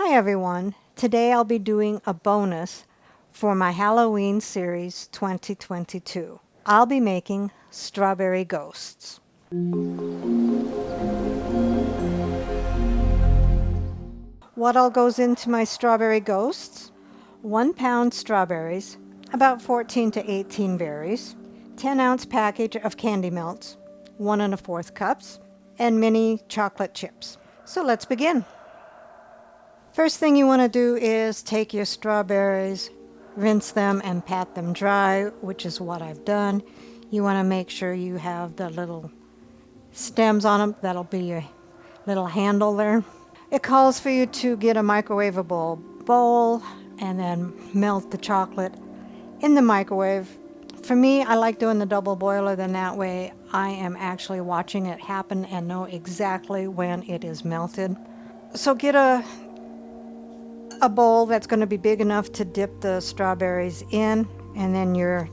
Hi everyone, today I'll be doing a bonus for my Halloween series 2022. I'll be making strawberry ghosts. What all goes into my strawberry ghosts? 1 pound strawberries, about 14 to 18 berries, 10-ounce package of candy melts, 1 1/4 cups, and mini chocolate chips. So let's begin. First thing you want to do is take your strawberries, rinse them and pat them dry, which is what I've done. You want to make sure you have the little stems on them. That'll be your little handle there. It calls for you to get a microwavable bowl and then melt the chocolate in the microwave. For me, I like doing the double boiler, then that way I am actually watching it happen and know exactly when it is melted. So get a bowl that's going to be big enough to dip the strawberries in, and then your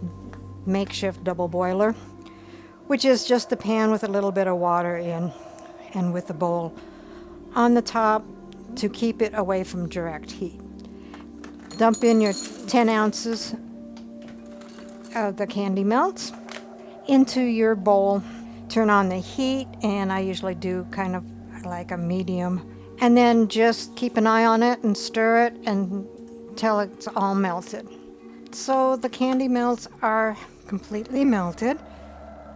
makeshift double boiler, which is just a pan with a little bit of water in and with the bowl on the top to keep it away from direct heat. Dump in your 10 ounces of the candy melts into your bowl. Turn on the heat, and I usually do kind of like a medium, and then just keep an eye on it and stir it until it's all melted. So the candy melts are completely melted.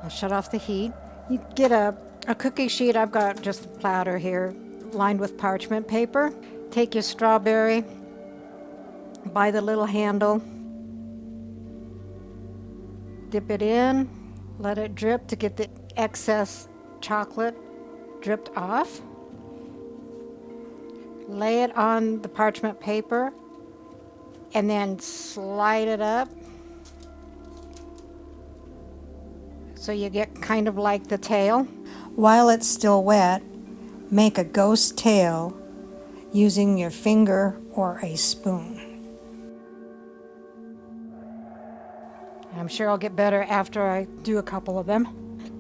I'll shut off the heat. You get a cookie sheet. I've got just a platter here lined with parchment paper. Take your strawberry by the little handle, dip it in, let it drip to get the excess chocolate dripped off. Lay it on the parchment paper and then slide it up so you get kind of like the tail. While it's still wet, make a ghost tail using your finger or a spoon. I'm sure I'll get better after I do a couple of them.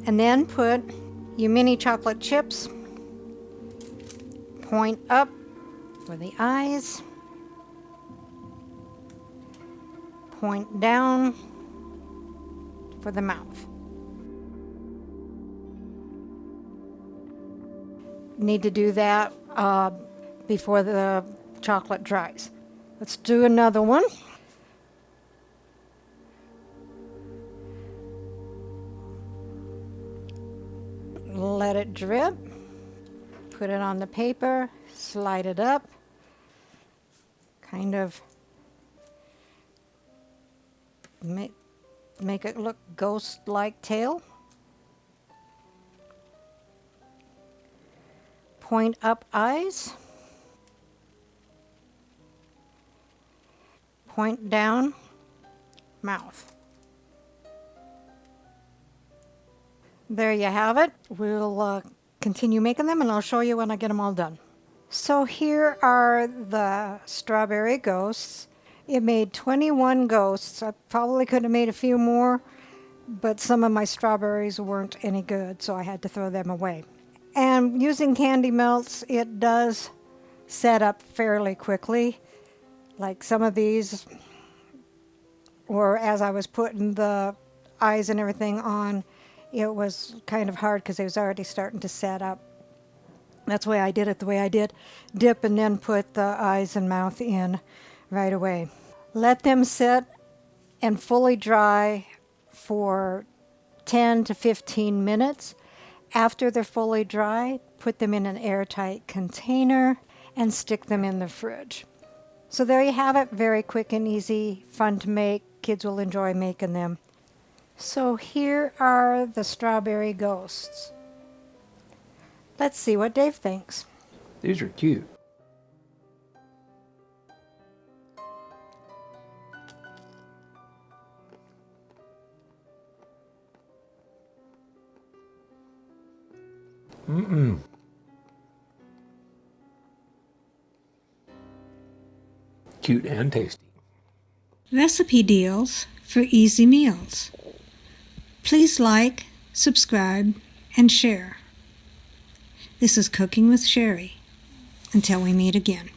And then put your mini chocolate chips, point up for the eyes, point down for the mouth. Need to do that before the chocolate dries. Let's do another one. Let it drip. Put it on the paper, slide it up. Kind of make it look ghost-like tail. Point up eyes. Point down mouth. There you have it. We'll continue making them, and I'll show you when I get them all done. So here are the strawberry ghosts. It made 21 ghosts. I probably could have made a few more, but some of my strawberries weren't any good, so I had to throw them away. And using candy melts, it does set up fairly quickly. Like some of these, or as I was putting the eyes and everything on, it was kind of hard because it was already starting to set up. That's why I did it the way I did. Dip and then put the eyes and mouth in right away. Let them sit and fully dry for 10 to 15 minutes. After they're fully dry, put them in an airtight container and stick them in the fridge. So there you have it. Very quick and easy, fun to make. Kids will enjoy making them. So here are the strawberry ghosts. Let's see what Dave thinks. These are cute. Cute and tasty. Recipe deals for easy meals. Please like, subscribe, and share. This is Cooking with Sherry. Until we meet again.